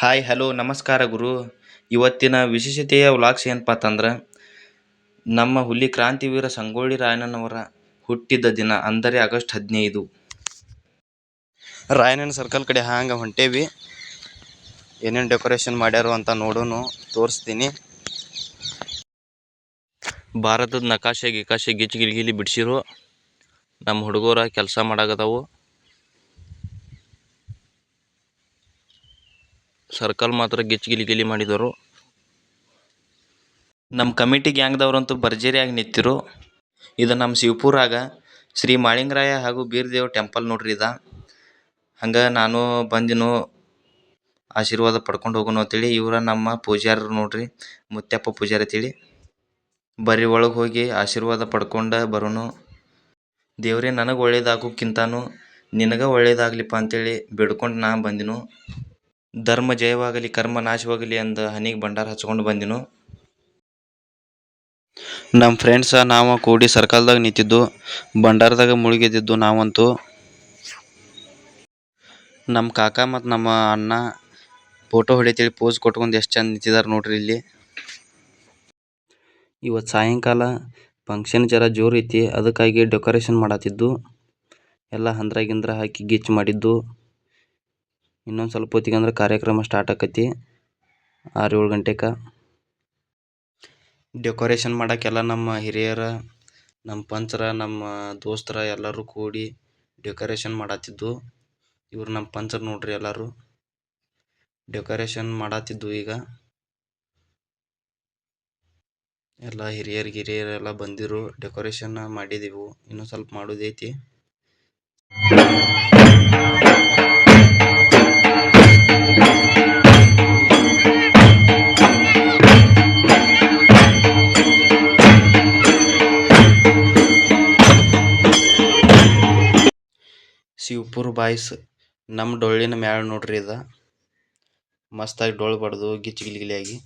Hi hello ನಮಸ್ಕಾರ ಗುರು. ಇವತ್ತಿನ ವಿಶೇಷತೆಯ vlogs ಏನಪ್ಪ ಅಂತಂದ್ರೆ ನಮ್ಮ ಹುಲಿ ಕ್ರಾಂತಿವೀರ ಸಂಗೊಳ್ಳಿ ರಾಯಣ್ಣನವರ ಹುಟ್ಟಿದ ದಿನ ಅಂದರೆ ಆಗಸ್ಟ್ 15. ರಾಯಣ್ಣನ ಸರ್ಕಲ್ ಕಡೆ ಹಂಗೆ ಹೊಂಟೇವಿ. ಏನೇನು ಡೆಕೋರೇಷನ್ ಮಾಡ್ಯಾರು ಅಂತ ನೋಡೋನು ತೋರಿಸ್ತೀನಿ. ಭಾರತದ ನಕಾಶೆ ಗಿಕಾಶೆ ಗಿಲಿ ಬಿಡಿಸಿರು. ನಮ್ಮ ಹುಡುಗರ ಕೆಲಸ ಮಾಡಾಕತ್ತಾವು. ಸರ್ಕಲ್ ಮಾತ್ರ ಗಿಲಿ ಮಾಡಿದರು. ನಮ್ಮ ಕಮಿಟಿ ಗ್ಯಾಂಗ್ದವ್ರಂತೂ ಭರ್ಜರಿಯಾಗಿ ನಿಂತಿರು. ಇದು ನಮ್ಮ ಶಿವಪುರಾಗ ಶ್ರೀ ಮಾಳಿಂಗರಾಯ ಹಾಗೂ ಬೀರದೇವ್ ಟೆಂಪಲ್ ನೋಡ್ರಿ ಇದ. ಹಂಗೆ ನಾನು ಬಂದಿನು ಆಶೀರ್ವಾದ ಪಡ್ಕೊಂಡು ಹೋಗೋನು ಅಂತೇಳಿ. ಇವರ ನಮ್ಮ ಪೂಜಾರರು ನೋಡ್ರಿ, ಮುತ್ಯಪ್ಪ ಪೂಜಾರಿ ಅಂತೇಳಿ. ಬರೀ ಒಳಗೆ ಹೋಗಿ ಆಶೀರ್ವಾದ ಪಡ್ಕೊಂಡು ಬರೋನು. ದೇವ್ರೇ ನನಗೆ ಒಳ್ಳೇದಾಗೋಕ್ಕಿಂತನೂ ನಿನಗೆ ಒಳ್ಳೇದಾಗ್ಲಿಪ್ಪ ಅಂತೇಳಿ ಬೇಡ್ಕೊಂಡು ನಾ ಬಂದಿನು. ಧರ್ಮ ಜಯವಾಗಲಿ ಕರ್ಮ ನಾಶವಾಗಲಿ ಅಂದ ಹನಿಗೆ ಭಂಡಾರ ಹಚ್ಕೊಂಡು ಬಂದಿನು. ನಮ್ಮ ಫ್ರೆಂಡ್ಸ ನಾವು ಕೂಡಿ ಸರ್ಕಲ್ದಾಗ ನಿಂತಿದ್ದು, ಭಂಡಾರದಾಗ ಮುಳುಗಿದ್ದು ನಾವಂತೂ. ನಮ್ಮ ಕಾಕ ಮತ್ತು ನಮ್ಮ ಅಣ್ಣ ಫೋಟೋ ಹೊಡಿತೇಳಿ ಪೋಸ್ ಕೊಟ್ಕೊಂಡು ಎಷ್ಟು ಚಂದ ನಿಂತಿದ್ದಾರೆ ನೋಡ್ರಿ ಇಲ್ಲಿ. ಇವತ್ತು ಸಾಯಂಕಾಲ ಫಂಕ್ಷನ್ ಜರ ಜೋರು ಐತಿ, ಅದಕ್ಕಾಗಿ ಡೆಕೋರೇಷನ್ ಮಾಡತ್ತಿದ್ದು. ಎಲ್ಲ ಹಂದ್ರಾಗಿಂದ್ರ ಹಾಕಿ ಗಿಚ್ಚು ಮಾಡಿದ್ದು. ಇನ್ನೊಂದು ಸ್ವಲ್ಪ ಹೊತ್ತಿಗೆ ಅಂದ್ರೆ ಕಾರ್ಯಕ್ರಮ ಸ್ಟಾರ್ಟ್ ಆಕತಿ 6-7 ಗಂಟೆಗೆ. ಡೆಕೋರೇಷನ್ ಮಾಡೋಕ್ಕೆಲ್ಲ ನಮ್ಮ ಹಿರಿಯರ, ನಮ್ಮ ಪಂಚರ, ನಮ್ಮ ದೋಸ್ತರ ಎಲ್ಲರೂ ಕೂಡಿ ಡೆಕೋರೇಷನ್ ಮಾಡತ್ತಿದ್ದು. ಇವ್ರು ನಮ್ಮ ಪಂಚರ್ ನೋಡ್ರಿ, ಎಲ್ಲರೂ ಡೆಕೋರೇಷನ್ ಮಾಡತ್ತಿದ್ದು. ಈಗ ಎಲ್ಲ ಹಿರಿಯರೆಲ್ಲ ಬಂದಿರು, ಡೆಕೋರೇಷನ್ ಮಾಡಿದೆವು. ಇನ್ನೂ ಸ್ವಲ್ಪ ಮಾಡೋದೈತಿ. ಶಿವಪುರ ಬಾಯ್ಸ್ ನಮ್ಮ ಡೊಳ್ಳಿನ ಮ್ಯಾಳ ನೋಡ್ರಿ ಇದ. ಮಸ್ತಾಗಿ ಡೊಳ್ಳು ಬಡ್ದು ಗಿಲಿಯಾಗಿ.